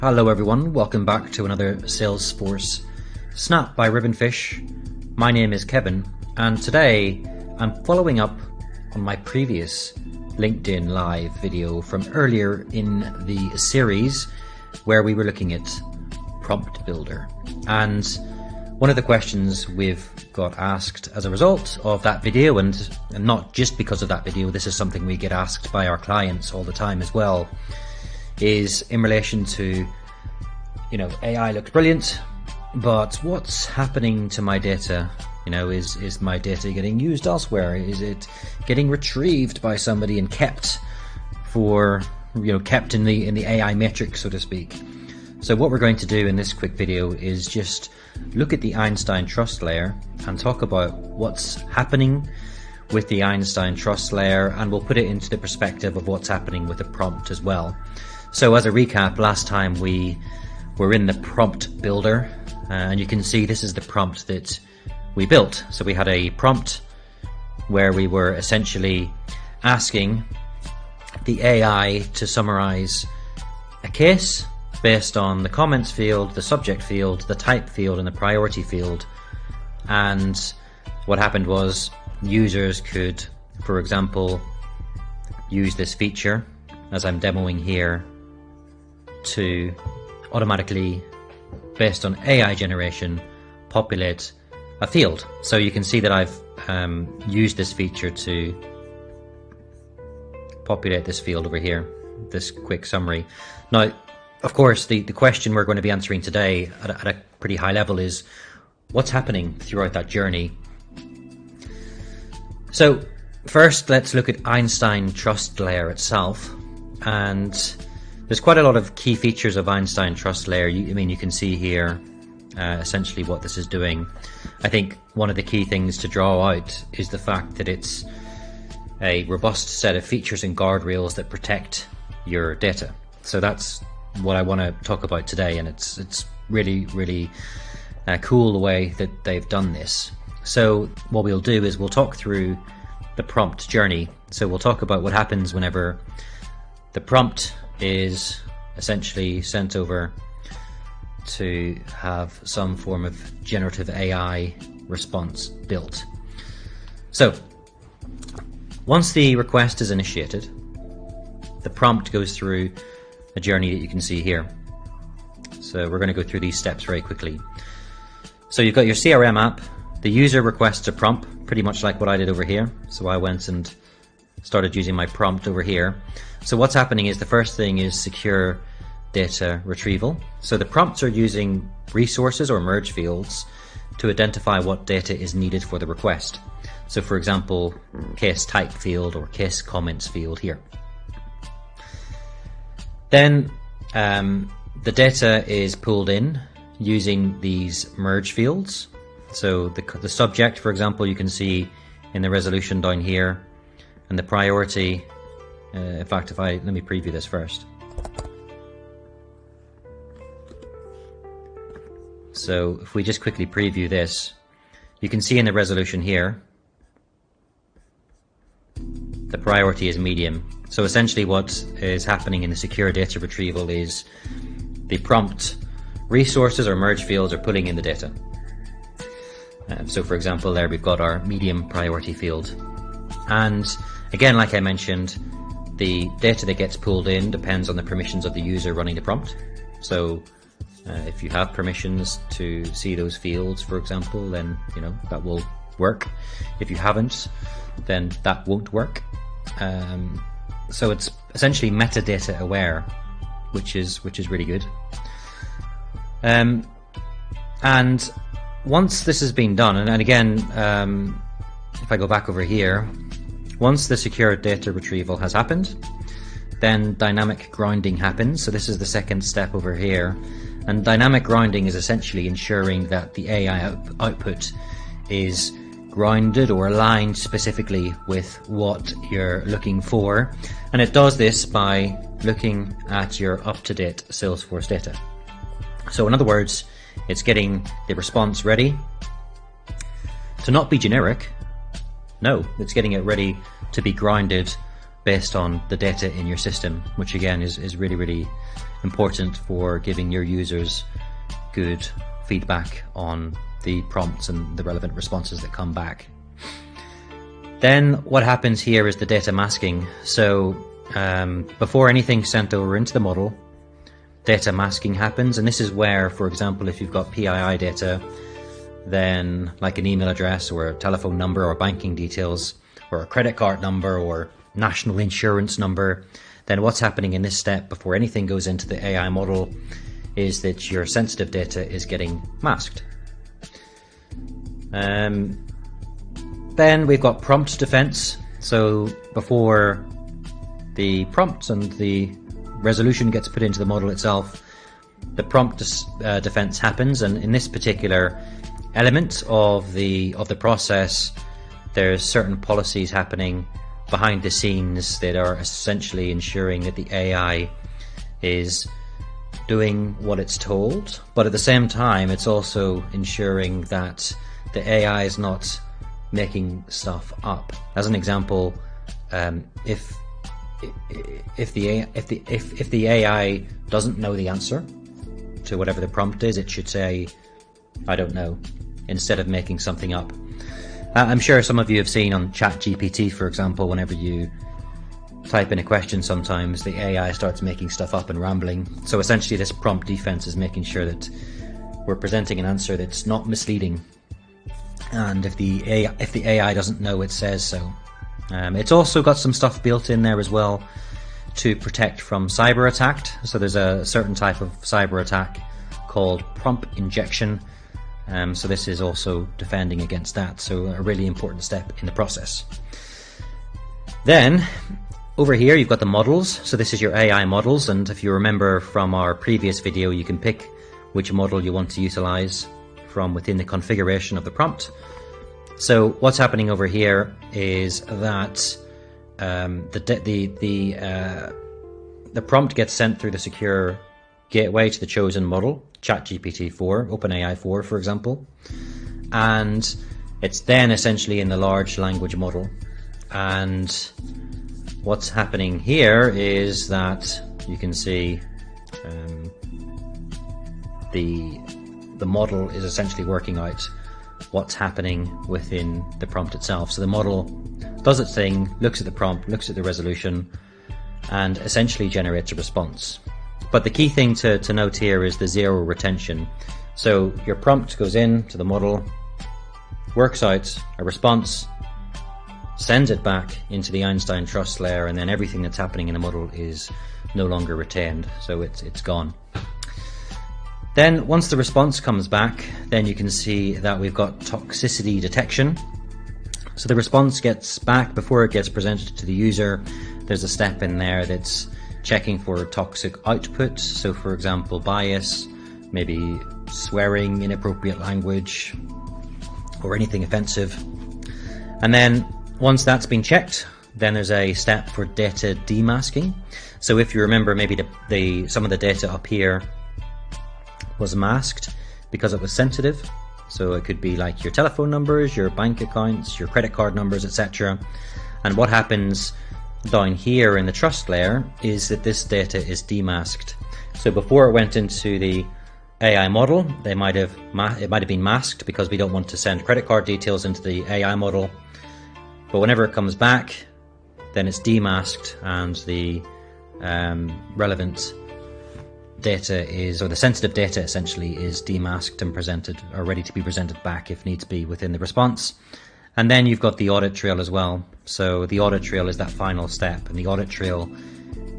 Hello everyone, welcome back to another Salesforce Snap by Ribbonfish. My name is Kevin, and today I'm following up on my previous LinkedIn Live video from earlier in the series where we were looking at Prompt Builder. And one of the questions we've got asked as a result of that video, and not just because of that video, this is something we get asked by our clients all the time as well, is in relation to, AI looks brilliant, but what's happening to my data? Is my data getting used elsewhere? Is it getting retrieved by somebody and kept kept in the AI metric, so to speak? So what we're going to do in this quick video is just look at the Einstein Trust Layer and talk about what's happening with the Einstein Trust Layer, and we'll put it into the perspective of what's happening with the prompt as well. So as a recap, last time we were in the prompt builder, and you can see this is the prompt that we built. So we had a prompt where we were essentially asking the AI to summarize a case based on the comments field, the subject field, the type field, and the priority field. And what happened was users could, for example, use this feature, as I'm demoing here, to automatically, based on AI generation, populate a field. So you can see that I've used this feature to populate this field over here, this quick summary. Now, of course, the question we're going to be answering today at a pretty high level is what's happening throughout that journey. So first, let's look at Einstein Trust Layer itself. And there's quite a lot of key features of Einstein Trust Layer. You can see here essentially what this is doing. I think one of the key things to draw out is the fact that it's a robust set of features and guardrails that protect your data. So that's what I want to talk about today, and it's really, really cool the way that they've done this. So what we'll do is we'll talk through the prompt journey. So we'll talk about what happens whenever the prompt is essentially sent over to have some form of generative AI response built. So once the request is initiated, the prompt goes through a journey that you can see here. So we're going to go through these steps very quickly. So you've got your CRM app. The user requests a prompt, pretty much like what I did over here. So I went and started using my prompt over here. So what's happening is the first thing is secure data retrieval. So the prompts are using resources or merge fields to identify what data is needed for the request. So for example, case type field or case comments field here. Then the data is pulled in using these merge fields. So the subject, for example, you can see in the resolution down here, and the priority. In fact, let me preview this first. So if we just quickly preview this, you can see in the resolution here, the priority is medium. So essentially what is happening in the secure data retrieval is the prompt resources or merge fields are pulling in the data. So for example, there we've got our medium priority field. And again, like I mentioned, the data that gets pulled in depends on the permissions of the user running the prompt. So if you have permissions to see those fields, for example, then that will work. If you haven't, then that won't work. So it's essentially metadata aware, which is really good. And once this has been done, and again, if I go back over here, once the secure data retrieval has happened, then dynamic grounding happens. So this is the second step over here. And dynamic grounding is essentially ensuring that the AI output is grounded or aligned specifically with what you're looking for. And it does this by looking at your up-to-date Salesforce data. So in other words, it's getting the response ready to not be generic. No, it's getting it ready to be grounded based on the data in your system, which again is really, really important for giving your users good feedback on the prompts and the relevant responses that come back. Then what happens here is the data masking. So before anything's sent over into the model, data masking happens, and this is where, for example, if you've got PII data, then like an email address or a telephone number or banking details or a credit card number or national insurance number, then what's happening in this step before anything goes into the AI model is that your sensitive data is getting masked. Then we've got prompt defense. So before the prompt and the resolution gets put into the model itself, the prompt defense happens, and in this particular element of the process, there's certain policies happening behind the scenes that are essentially ensuring that the AI is doing what it's told, but at the same time it's also ensuring that the AI is not making stuff up. As an example, if the AI doesn't know the answer to whatever the prompt is, it should say, I don't know, instead of making something up. I'm sure some of you have seen on ChatGPT, for example, whenever you type in a question, sometimes the AI starts making stuff up and rambling. So essentially this prompt defense is making sure that we're presenting an answer that's not misleading, and if the AI doesn't know, it says so. It's also got some stuff built in there as well to protect from cyber attack. So there's a certain type of cyber attack called prompt injection. So this is also defending against that. So a really important step in the process. Then over here you've got the models. So this is your AI models, and if you remember from our previous video, you can pick which model you want to utilize from within the configuration of the prompt. So what's happening over here is that the prompt gets sent through the secure gateway to the chosen model, ChatGPT 4, OpenAI 4, for example, and it's then essentially in the large language model. And what's happening here is that you can see the model is essentially working out what's happening within the prompt itself. So the model does its thing, looks at the prompt, looks at the resolution, and essentially generates a response. But the key thing to note here is the zero retention. So your prompt goes in to the model, works out a response, sends it back into the Einstein Trust Layer, and then everything that's happening in the model is no longer retained, so it's gone. Then once the response comes back, then you can see that we've got toxicity detection. So the response gets back before it gets presented to the user. There's a step in there that's checking for toxic output. So for example, bias, maybe swearing, inappropriate language, or anything offensive. And then once that's been checked, then there's a step for data demasking. So if you remember, maybe some of the data up here was masked because it was sensitive. So it could be like your telephone numbers, your bank accounts, your credit card numbers, etc. And what happens down here in the trust layer is that this data is demasked. So before it went into the AI model, it might have been masked because we don't want to send credit card details into the AI model. But whenever it comes back, then it's demasked, and the relevant data is, or the sensitive data essentially, is demasked and presented, or ready to be presented back if needs be within the response. And then you've got the audit trail as well. So the audit trail is that final step, and the audit trail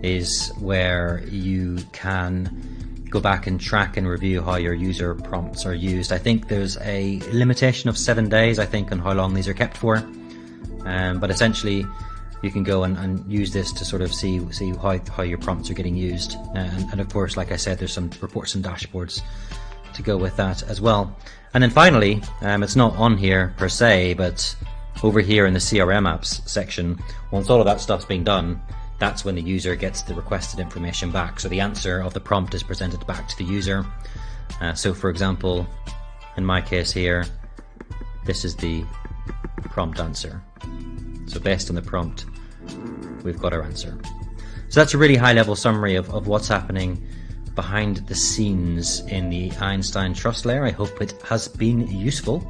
is where you can go back and track and review how your user prompts are used. I think there's a limitation of 7 days, I think, on how long these are kept for. But essentially you can go and use this to sort of see how your prompts are getting used. And of course, like I said, there's some reports and dashboards to go with that as well. And then finally, it's not on here per se, but over here in the CRM apps section, once all of that stuff's been done, that's when the user gets the requested information back. So the answer of the prompt is presented back to the user. So for example, in my case here, this is the prompt answer. So based on the prompt, we've got our answer. So that's a really high-level summary of what's happening behind the scenes in the Einstein Trust Layer. I hope it has been useful.